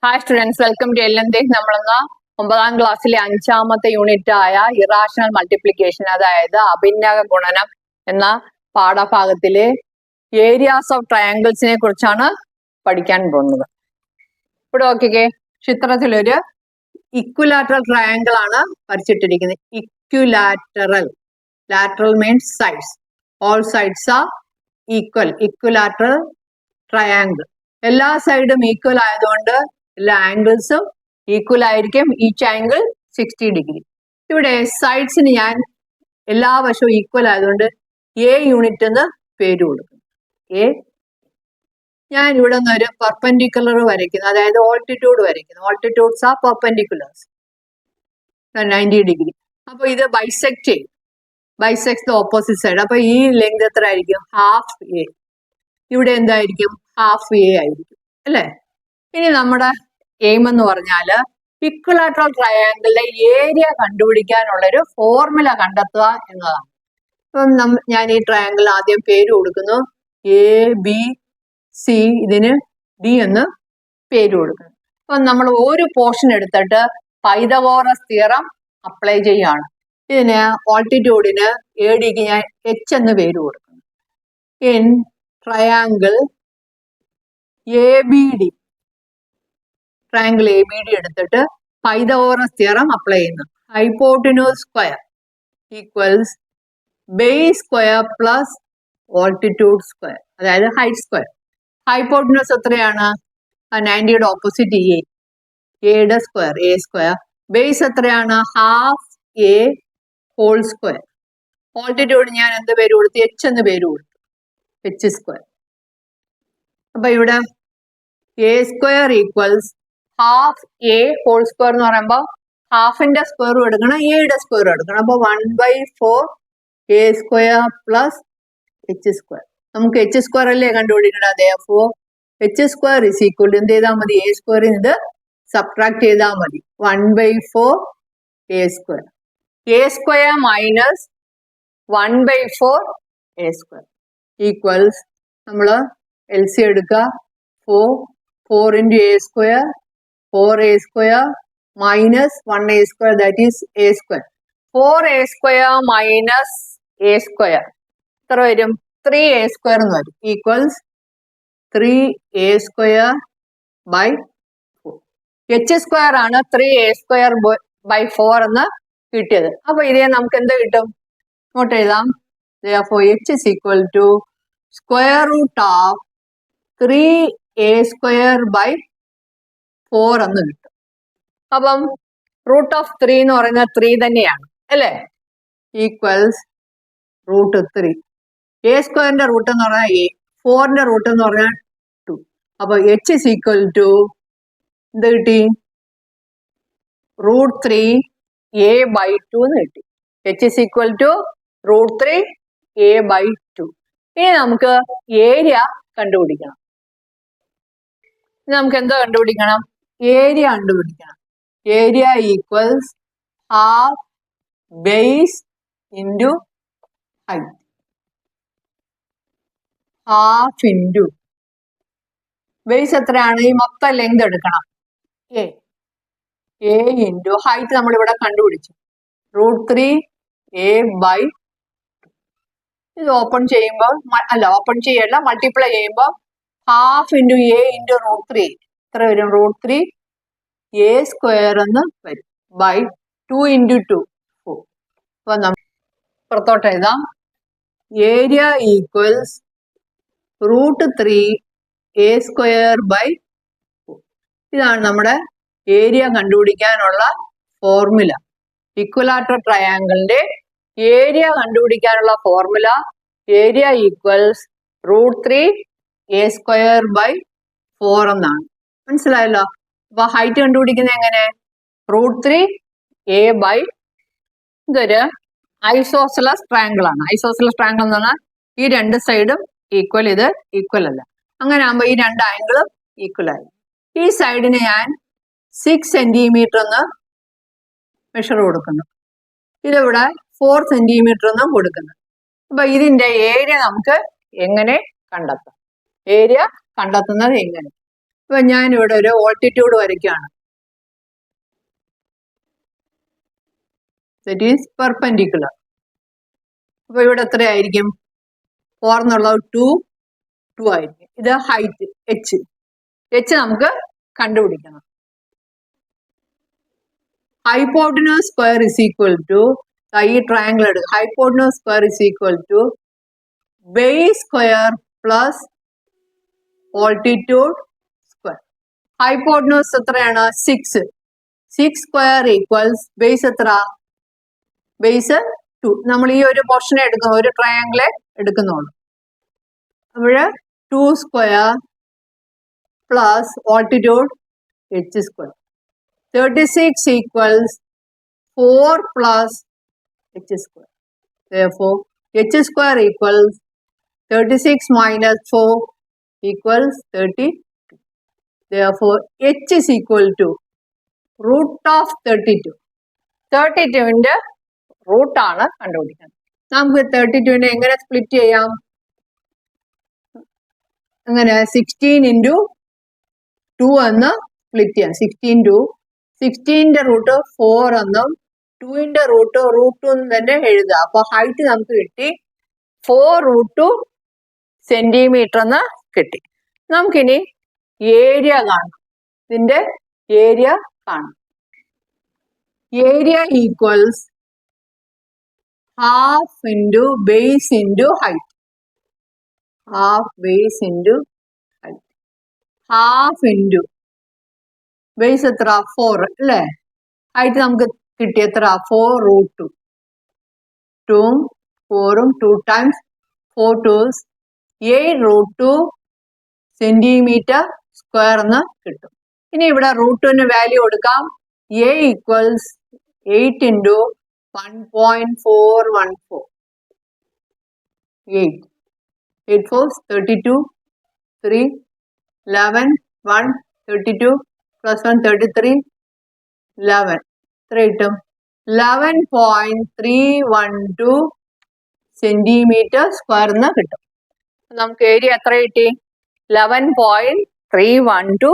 Hi students, welcome to LMD. നമ്മളെന്ന 9ാം ക്ലാസ്സിലെ 5ാമത്തെ യൂണിറ്റ് ആയ ഇറാഷണൽ മൾട്ടിപ്ലിക്കേഷൻ, അതായത് അഭിന്നക ഗുണനം എന്ന പാഠഭാഗത്തിലെ ഏരിയാസ് ഓഫ് ട്രയാങ്കിൾസിനെ കുറിച്ചാണ് പഠിക്കാൻ പോകുന്നത്. ഇവിടെ നോക്കിക്കേ, ചിത്രത്തിലൊരു ഇക്വിലാറ്ററൽ ട്രയാങ്കിൾ ആണ് വരച്ചിട്ടിരിക്കുന്നത്. Equilateral, lateral means sides, all sides are equal. Equilateral triangle, എല്ലാ സൈഡും ഈക്വൽ ആയതുകൊണ്ട് എല്ലാ ആംഗിൾസും ഈക്വൽ ആയിരിക്കും. Each angle 60 degree. ഇവിടെ സൈഡ്സിന് ഞാൻ എല്ലാ വശവും ഈക്വൽ ആയതുകൊണ്ട് എ യൂണിറ്റ് എന്ന് പേര് കൊടുക്കും. എ, ഞാൻ ഇവിടെ നിന്ന് ഒരു പെർപെൻഡിക്കുലർ വരയ്ക്കുന്നു, അതായത് ഓൾട്ടിറ്റ്യൂഡ് വരയ്ക്കുന്നു. Altitudes are perpendiculars 90 degree. അപ്പൊ ഇത് ബൈസെക്ട് ചെയ്യും, ബൈസെക്ട് ദ ഓപ്പോസിറ്റ് സൈഡ്. അപ്പൊ ഈ ലെങ്ത് എത്ര ആയിരിക്കും? Half A. ഇവിടെ എന്തായിരിക്കും? ഹാഫ് എ ആയിരിക്കും, അല്ലേ? ഇനി നമ്മുടെ എയിം എന്ന് പറഞ്ഞാൽ ഇക്വിലാറ്ററൽ ട്രയാങ്കിളിലെ ഏരിയ കണ്ടുപിടിക്കാനുള്ളൊരു ഫോർമുല കണ്ടെത്തുക എന്നതാണ്. അപ്പം ഞാൻ ഈ ട്രയാങ്കിൾ ആദ്യം പേര് കൊടുക്കുന്നു, ABC. ഇതിന് ഡി എന്ന് പേര് കൊടുക്കുന്നു. അപ്പം നമ്മൾ ഒരു പോർഷൻ എടുത്തിട്ട് പൈതഗോറസ് തിയറം അപ്ലൈ ചെയ്യാണ്. ഇതിന് ഓൾട്ടിറ്റ്യൂഡിന് ADക്ക് ഞാൻ H എന്ന് പേര് കൊടുക്കുന്നു. In triangle ABD, triangle ABD എടുത്തിട്ട് പൈതഗോറസ് തിയറം അപ്ലൈ ചെയ്യുന്നു. Hypotenuse square equals base square plus altitude square, അതായത് ഹൈറ്റ് സ്ക്വയർ. ഹൈപ്പോട്ടിന്യൂസ് എത്രയാണ്? 90യുടെ ഓപ്പോസിറ്റ് എയുടെ സ്ക്വയർ, എ സ്ക്വയർ. ബേസ് എത്രയാണ്? Half a whole square. Altitude ഞാൻ എന്ത് പേര് കൊടുത്തു? H എന്ന് പേര് കൊടുത്തു, H സ്ക്വയർ. അപ്പൊ ഇവിടെ a square equals half a whole square എന്ന് പറയുമ്പോൾ ഹാഫിന്റെ സ്ക്വയറും എടുക്കണം, എയുടെ സ്ക്വയറും എടുക്കണം. അപ്പൊ 1/4 A square plus H square. നമുക്ക് H സ്ക്വയർ അല്ലേ കണ്ടുപിടിക്കണം. അതേപ്പോ H സ്ക്വയർ ഇസ് ഈക്വൽ എന്ത് ചെയ്താൽ മതി? എ സ്ക്വയറിൽ ഇത് സബ്ട്രാക്ട് ചെയ്താൽ മതി. 1/4 A square. A square minus 1/4 A square equals, നമ്മൾ LC എടുക്കുക. 4 into a square, 4a square minus 1a square, that is a square. 4a square minus a square എത്ര വരും? 3a square എന്ന് വരും. Equals 3a square by 4. H square ആണ് 3a square by 4 എന്ന് കിട്ടിയത്. അപ്പൊ ഇതേ നമുക്ക് എന്ത് കിട്ടും? ഇങ്ങോട്ട് എഴുതാം. Therefore H is equal to square root of 3a square by 4 എന്ന് കിട്ടും. അപ്പം റൂട്ട് ഓഫ് 3 എന്ന് പറയുന്നത് 3 തന്നെയാണ്, അല്ലേ? Equals root 3. എ സ്ക്വയറിന്റെ റൂട്ട് എന്ന് പറഞ്ഞാൽ എ, 4ന്റെ റൂട്ട് എന്ന് പറഞ്ഞാൽ 2. അപ്പൊ H is equal to എന്ത് കിട്ടി? റൂട്ട് 3 a by 2 എന്ന് കിട്ടി. H is equal to root 3 a by 2. ഇനി നമുക്ക് ഏരിയ കണ്ടുപിടിക്കണം. നമുക്ക് എന്താ കണ്ടുപിടിക്കണം? ഏരിയ കണ്ടുപിടിക്കണം. Area equals half base into height. Half into base എത്രയാണ്? ഈ മൊത്തം ലെങ്ത് എടുക്കണം. എ ഇൻറ്റു ഹൈറ്റ് നമ്മളിവിടെ കണ്ടുപിടിച്ചു, റൂട്ട് 3 a by 2. ഇത് ഓപ്പൺ ചെയ്യുമ്പോൾ, അല്ല ഓപ്പൺ ചെയ്യല്ല, മൾട്ടിപ്ലൈ ചെയ്യുമ്പോൾ half into a into root 3 എത്ര വരും? റൂട്ട് 3 എ സ്ക്വയർ എന്ന് വരും ബൈ 2 ഇൻറ്റു 2 4. അപ്പൊ നമ്മൾ പുറത്തോട്ട് എഴുതാം. Area equals root 3 a square by 4. ഇതാണ് നമ്മുടെ ഏരിയ കണ്ടുപിടിക്കാനുള്ള ഫോർമുല. ഇക്വിലാറ്ററൽ ട്രയാങ്കിളിന്റെ ഏരിയ കണ്ടുപിടിക്കാനുള്ള formula area equals root 3 a square by 4 എന്നാണ്. മനസ്സിലായല്ലോ? അപ്പൊ ഹൈറ്റ് കണ്ടുപിടിക്കുന്നത് എങ്ങനെ? റൂട്ട് 3 എ ബൈ, ഇതൊരു ഐസോസെലസ് ട്രയാങ്കിൾ ആണ്. ഐസോസെലസ് ട്രയാങ്കിൾ എന്ന് പറഞ്ഞാൽ ഈ രണ്ട് സൈഡും ഈക്വൽ, ഇത് ഈക്വൽ അല്ല. അങ്ങനെ ആകുമ്പോൾ ഈ രണ്ട് ആംഗിളും ഈക്വൽ ആയി. ഈ സൈഡിന് ഞാൻ 6 സെന്റിമീറ്റർ എന്ന് മെഷർ കൊടുക്കുന്നു, ഇതിവിടെ 4 സെന്റിമീറ്റർ എന്നും കൊടുക്കുന്നു. അപ്പൊ ഇതിന്റെ ഏരിയ നമുക്ക് എങ്ങനെ കണ്ടെത്താം? ഏരിയ കണ്ടെത്തുന്നത് എങ്ങനെ? അപ്പൊ ഞാനിവിടെ ഒരു ഓൾട്ടിറ്റ്യൂഡ് വരയ്ക്കുകയാണ്. That is perpendicular. അപ്പൊ ഇവിടെ എത്രയായിരിക്കും? 4 എന്നുള്ളത് 2 ആയിരിക്കും. ഇത് ഹൈറ്റ് h നമുക്ക് കണ്ടുപിടിക്കണം. Hypotenuse square is equal to, ഈ ട്രയാങ്കിൾ എടുക്കുക. Hypotenuse square is equal to base square plus altitude square. Hypotenuse എത്രയാണ്? 6. 6 സ്ക്വയർ ഈക്വൽസ് ബേസ് എത്ര? ബേസ് 2. നമ്മൾ ഈ ഒരു പോർഷനെ എടുക്കുന്നു, ഒരു ട്രയാങ്കിളെ എടുക്കുന്നുള്ളൂ. അവിടെ 2 square plus altitude h square. 36 equals 4 plus h square. Therefore, h square equals 36 minus 4 equals 32. Therefore, h is equal to root of 32. 32ന്റെ root ആണ് കണ്ടുപിടിക്കുന്നത്. നമുക്ക് 32നെ എങ്ങനെ സ്പ്ലിറ്റ് ചെയ്യാം? അങ്ങനെ 16 into 2 എന്ന് സ്പ്ലിറ്റ് ചെയ്യാം. 16 to 16ന്റെ റൂട്ട് 4 എന്നും 2ന്റെ റൂട്ട് 2 എന്ന് തന്നെ എഴുതുക. അപ്പൊ ഹൈറ്റ് നമുക്ക് കിട്ടി 4√2 സെന്റിമീറ്റർ എന്ന് കിട്ടി. നമുക്കിനി ഏരിയ കാണാം. ഇതിന്റെ ഏരിയ കാണാം. Area equals half into base into height. Half base into height. Half into base എത്ര? 4 അല്ലേ? ഹൈറ്റ് നമുക്ക് കിട്ടി എത്ര? 4√2. 2ഉം 4ഉം 2 ടൈംസ് 4 2s 8√2 സെന്റിമീറ്റർ സ്ക്വയർ എന്ന് കിട്ടും. ഇനി ഇവിടെ √2ന് വാല്യൂ കൊടുക്കാം. a equals 8 into 1.414. 8 4s 32, 3 11 1 32 plus 1 33 11. എത്ര കിട്ടും? 11.312 സെന്റിമീറ്റർ സ്ക്വയർ എന്ന് കിട്ടും. നമുക്ക് ഏരിയ എത്ര കിട്ടി? 11.312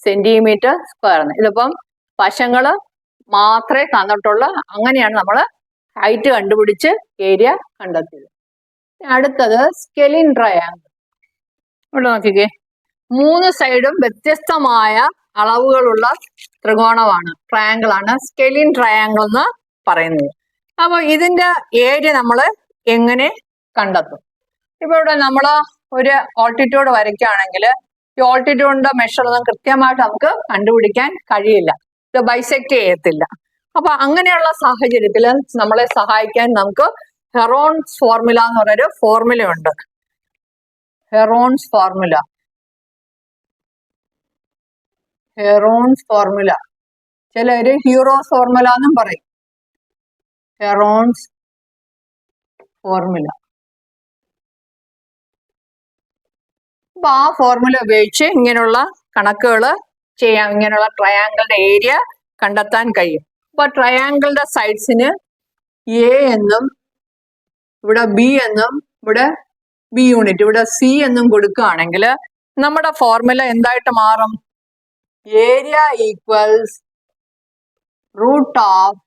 സെന്റിമീറ്റർ സ്ക്വയർ. ഇതിപ്പം വശങ്ങൾ മാത്രമേ തന്നിട്ടുള്ളൂ. അങ്ങനെയാണ് നമ്മൾ ഹൈറ്റ് കണ്ടുപിടിച്ച് ഏരിയ കണ്ടെത്തിയത്. അടുത്തത് സ്കെലിൻ ട്രയാങ്കിൾ. ഇവിടെ നോക്കിക്കേ, 3 സൈഡും വ്യത്യസ്തമായ അളവുകളുള്ള ത്രികോണമാണ്, ട്രയാങ്കിൾ ആണ് സ്കെലിൻ ട്രയാങ്കിൾ എന്ന് പറയുന്നത്. അപ്പൊ ഇതിന്റെ ഏരിയ നമ്മൾ എങ്ങനെ കണ്ടെത്തും? ഇപ്പൊ ഇവിടെ നമ്മൾ ഒരു ഓൾട്ടിറ്റ്യൂഡ് വരയ്ക്കുകയാണെങ്കിൽ ഈ ഓൾട്ടിറ്റ്യൂഡിന്റെ മെഷർ ഒന്നും കൃത്യമായിട്ട് നമുക്ക് കണ്ടുപിടിക്കാൻ കഴിയില്ല. ഇത് ബൈസെക്ട് ചെയ്യത്തില്ല. അപ്പൊ അങ്ങനെയുള്ള സാഹചര്യത്തിൽ നമ്മളെ സഹായിക്കാൻ നമുക്ക് ഹെറോൺസ് ഫോർമുല എന്ന് പറയുന്നൊരു ഫോർമുല ഉണ്ട്. Heron's formula. ഹെറോൺസ് ഫോർമുല, ചിലര് ഹീറോസ് ഫോർമുല എന്നും പറയും. Heron's formula. അപ്പൊ ആ ഫോർമുല ഉപയോഗിച്ച് ഇങ്ങനെയുള്ള കണക്കുകൾ ചെയ്യാം. ഇങ്ങനെയുള്ള ട്രയാങ്കിളിന്റെ ഏരിയ കണ്ടെത്താൻ കഴിയും. അപ്പൊ ട്രയാങ്കിളിന്റെ സൈഡ്സിന് എ എന്നും ഇവിടെ ബി എന്നും ഇവിടെ ബി യൂണിറ്റ് ഇവിടെ സി എന്നും കൊടുക്കുകയാണെങ്കിൽ നമ്മുടെ ഫോർമുല എന്തായിട്ട് മാറും? Area equals root of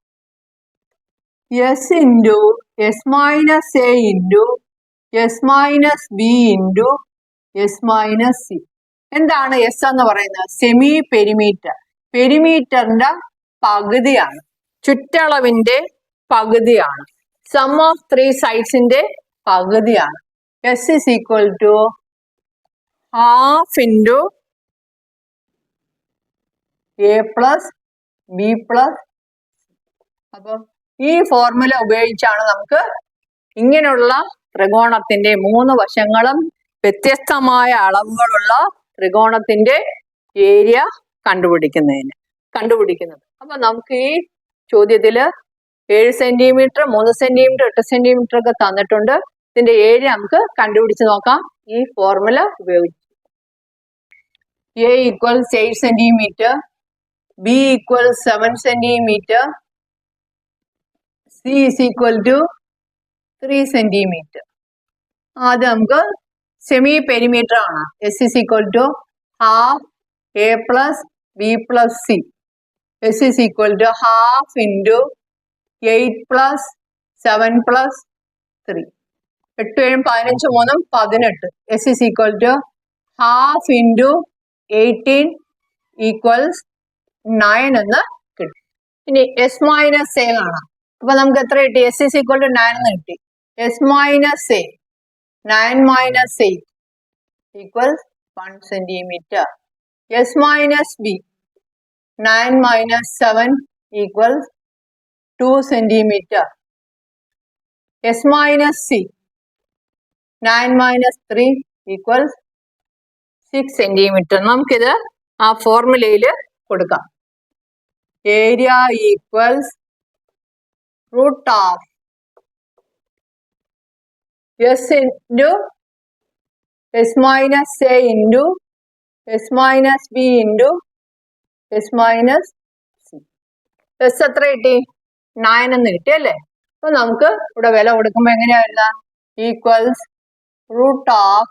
S into S minus A into S minus B into S minus C. എന്താണ് എസ് എന്ന് പറയുന്നത്? Semi perimeter. പെരിമീറ്ററിന്റെ പകുതിയാണ്, ചുറ്റളവിന്റെ പകുതിയാണ്, സം ഓഫ് 3 സൈഡ്സിന്റെ പകുതിയാണ്. S is equal to half into A plus B plus. അപ്പൊ ഈ formula ഉപയോഗിച്ചാണ് നമുക്ക് ഇങ്ങനെയുള്ള ത്രികോണത്തിന്റെ 3 വശങ്ങളും വ്യത്യസ്തമായ അളവുകളുള്ള ത്രികോണത്തിന്റെ ഏരിയ കണ്ടുപിടിക്കുന്നത്. അപ്പൊ നമുക്ക് ഈ ചോദ്യത്തില് 7 സെന്റിമീറ്റർ 3 സെന്റിമീറ്റർ 8 സെന്റിമീറ്റർ ഒക്കെ തന്നിട്ടുണ്ട്. ഇതിന്റെ ഏരിയ നമുക്ക് കണ്ടുപിടിച്ച് നോക്കാം ഈ ഫോർമുല ഉപയോഗിച്ച്. A equals 8 centimetre, B equals 7 centimetre, C is equal to 3 centimetre. അത് നമുക്ക് സെമി പെരിമീറ്റർ ആണ്. S is equal to half A plus B plus C. S is equal to half into 8 plus 7 plus 3. 8 7 15 18. S is equal to half into 18 equals 9 എന്ന് കിട്ടും. ഇനി S minus A കാണാം. അപ്പൊ നമുക്ക് എത്ര കിട്ടി? എസ് ഇസ് ഈക്വൽ ടു 9 എന്ന് കിട്ടി. S minus A 9 minus 8 equals 1 centimeter. S minus B 9 minus 7 equals 2 centimeter. S minus C 9 minus 3 equals 6 centimeter. നമുക്കിത് ആ ഫോർമുലയിൽ കൊടുക്കാം. Area equals root of S into S minus A into S minus B into S minus C. S എത്ര കിട്ടി? 9 എന്ന് കിട്ടി അല്ലേ? അപ്പൊ നമുക്ക് ഇവിടെ വില കൊടുക്കുമ്പോൾ എങ്ങനെയാ എഴുതാം? Equals root of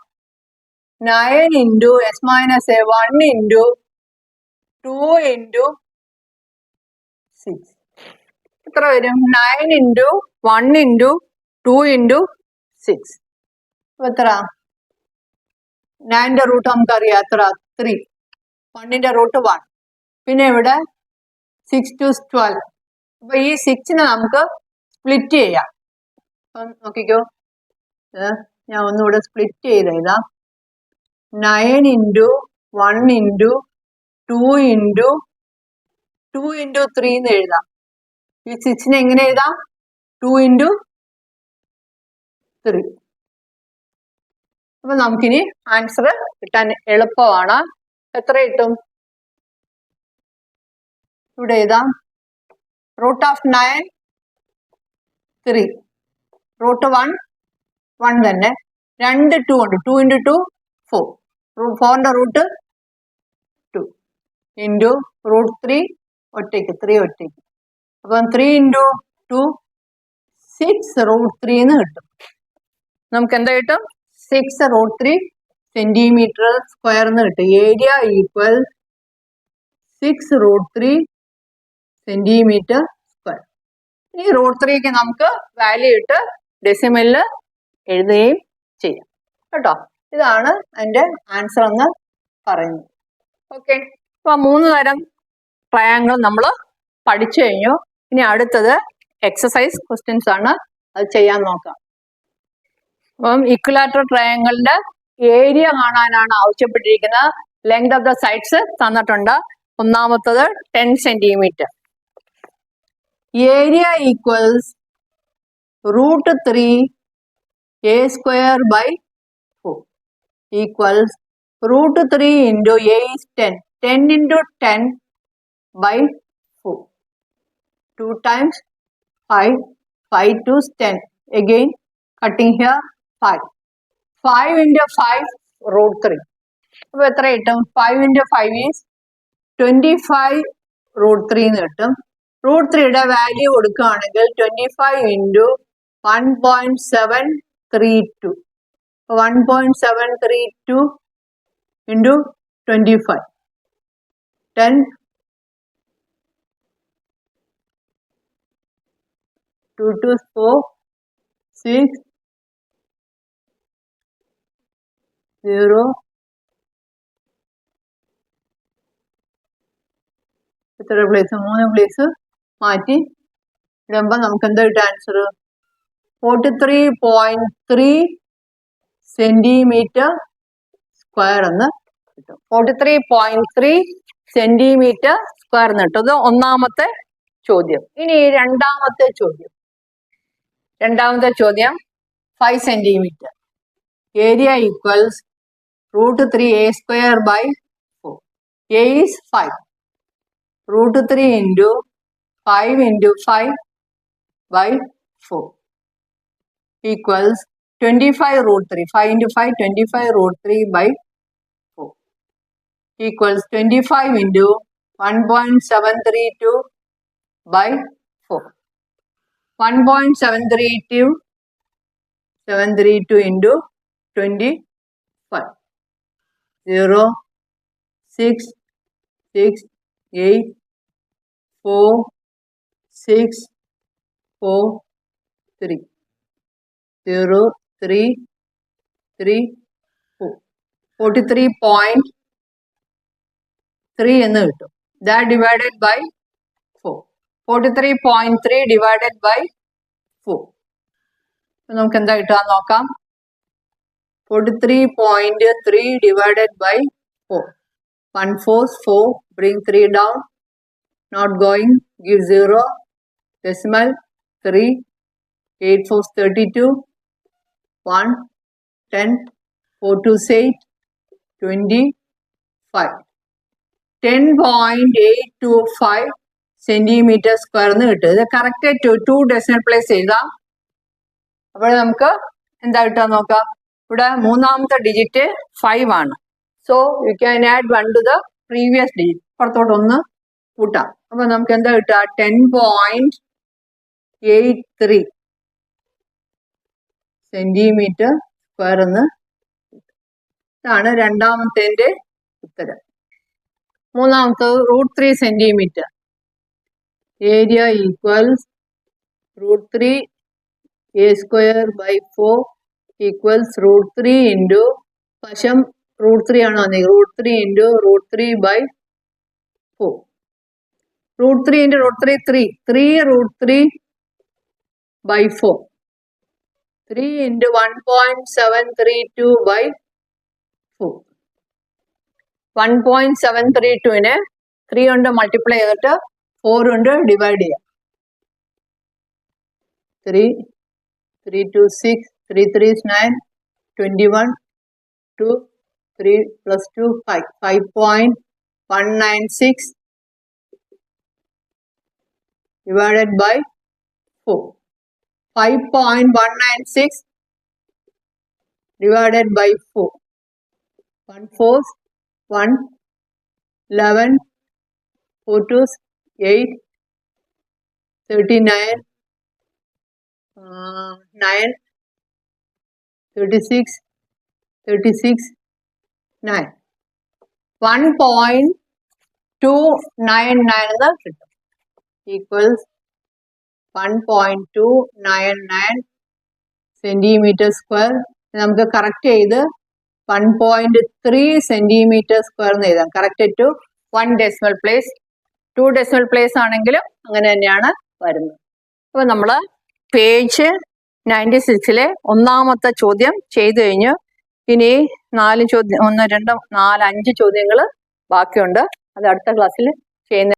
9 into S minus A 1 into 2 into 6. എത്ര വരും? 9 into 1 into 2 into 6. എത്ര? 9ന്റെ റൂട്ട് നമുക്കറിയാം എത്ര? 3. 1ന്റെ റൂട്ട് 1. പിന്നെ ഇവിടെ 6 to 12. അപ്പൊ ഈ 6നെ നമുക്ക് സ്പ്ലിറ്റ് ചെയ്യാം. അപ്പം നോക്കിക്കോ, ഞാൻ ഒന്നുകൂടെ സ്പ്ലിറ്റ് ചെയ്ത് എഴുതാം. 9 into 1 into 2 into 2 into 3 എന്ന് എഴുതാം. ഈ 6നെ എങ്ങനെ എഴുതാം? 2 into 3. അപ്പൊ നമുക്കിനി ആൻസർ കിട്ടാൻ എളുപ്പമാണ്. എത്ര കിട്ടും? ഇവിടെ എഴുതാം. റൂട്ട് ഓഫ് 9 3, റൂട്ട് 1 തന്നെ, 2 2 ഉണ്ട്. 2 into 2 4. 4ന്റെ റൂട്ട് 2 ഇൻറ്റു റൂട്ട് 3 ഒറ്റയ്ക്ക് 3 ഒറ്റയ്ക്ക്. അപ്പം 3 into 2 6 റൂട്ട് 3 എന്ന് കിട്ടും. നമുക്ക് എന്താ കിട്ടും? 6 റൂട്ട് 3 സെന്റിമീറ്റർ സ്ക്വയർ എന്ന് കിട്ടും. Area equal 6 root 3 centimetre square. ഈ റൂട്ട് 3ക്ക് നമുക്ക് വാല്യൂ ഇട്ട് ഡെസിമലിൽ എഴുതുകയും ചെയ്യാം കേട്ടോ. ഇതാണ് അതിൻ്റെ ആൻസർ എന്ന് പറയുന്നത്. ഓക്കെ, അപ്പോൾ 3 തരം ട്രയാങ്കിൾ നമ്മൾ പഠിച്ചു കഴിഞ്ഞു. ഇനി അടുത്തത് എക്സസൈസ് ക്വസ്റ്റ്യൻസ് ആണ്. അത് ചെയ്യാൻ നോക്കാം. അപ്പം ഇക്വിലാറ്ററൽ ട്രയാങ്കിളിന്റെ ഏരിയ കാണാനാണ് ആവശ്യപ്പെട്ടിരിക്കുന്നത്. ലെങ്ത് ഓഫ് ദ സൈഡ്സ് തന്നിട്ടുണ്ട്. ഒന്നാമത്തത് 10 centimeter. Area equals root 3 a square by 4 equals root 3 into a is 10. 10 into 10 by 4. 2 times 5. 5 to 10. Again cutting here 5. 5 into 5 root 3. അപ്പോൾ എത്ര കിട്ടും? 5 into 5 is 25 root 3 എന്ന് കിട്ടും. റൂട്ട് 3യുടെ വാല്യൂ കൊടുക്കുകയാണെങ്കിൽ 25 into 1.732. 1.732 into 25. 10 2 to 4 6 0 എത്ര place? 3 place മാറ്റി ഇടുമ്പോൾ നമുക്ക് എന്താ കിട്ടുക ആൻസർ? 43.3 സെന്റിമീറ്റർ സ്ക്വയർ എന്ന് കിട്ടും. 43.3 സെന്റിമീറ്റർ സ്ക്വയർ എന്ന് കിട്ടും. ഇത് ഒന്നാമത്തെ ചോദ്യം. ഇനി രണ്ടാമത്തെ ചോദ്യം. 5 centimeter. Area equals root 3 a square by 4. A is 5. Root 3 into 5 into 5 by 4 equals 25 root 3. 5 into 5, 25 root 3 by 4 equals 25 into 1.732 by 4. 1.732 into 25. 0, 6, 6, 8, 4, 6, 4, 3. 0, 3, 3, 4. 43.3 എന്ന് കിട്ടും. That divided by 4. 43.3 divided by 4. നമുക്ക് എന്താ കിട്ടാൻ നോക്കാം. 43.3 divided by 4. 1 4, 4, bring 3 down, not going, give 0, decimal 3, 8 4 32, 1, 10, 4 2 8, 25. 10.825 centimeter square എന്ന് കിട്ടും. ഇത് correct 2 decimal place ചെയ്താൽ അപ്പോൾ നമുക്ക് എന്താ കിട്ടാൻ നോക്കാം. ഇവിടെ മൂന്നാമത്തെ ഡിജിറ്റ് 5 ആണ്. So you can add 1 to the previous digit. പുറത്തോട്ട് ഒന്ന് കൂട്ടാം. അപ്പൊ നമുക്ക് എന്താ കിട്ടുക. 10.83 സെന്റിമീറ്റർ സ്ക്വയർ എന്ന്. ഇതാണ് രണ്ടാമത്തെ ഉത്തരം. മൂന്നാമത്തത് √3 centimetre. Area equals √3 a square by 4 equals √3 into വശം √3 ആണ് വന്നത്. √3 into √3 by 4. √3 into √3 3. 3 √3 by 4. 3 into 1.732 by 4. 1.732നെ 3 കൊണ്ട് മൾട്ടിപ്ലൈ ചെയ്തിട്ട് 4 കൊണ്ട് ഡിവൈഡ് ചെയ്യാം. 3 3 2 6, 3 3 is 9, 21, 2, 3 plus 2, 5, 5.196 divided by 4. 5.196 divided by 4. 1 4, 1, 11, 4 2, 8, 39, 9, 36, 36, 9. 1.299 എന്ന് കിട്ടും. ഈക്വൽസ് 1.299 സെന്റിമീറ്റർ സ്ക്വയർ. നമുക്ക് കറക്റ്റ് ചെയ്ത് 1.3 സെന്റിമീറ്റർ സ്ക്വയർ എന്ന് എഴുതാം. Correct to 1 decimal place. 2 decimal place ആണെങ്കിലും അങ്ങനെ തന്നെയാണ് വരുന്നത്. അപ്പൊ നമ്മൾ പേജ് 96 ഒന്നാമത്തെ ചോദ്യം ചെയ്തു കഴിഞ്ഞു. ഇനി 4 ചോദ്യം 1 2 4 5 ചോദ്യങ്ങൾ ബാക്കിയുണ്ട്. അത് അടുത്ത ക്ലാസ്സിൽ ചെയ്യുന്ന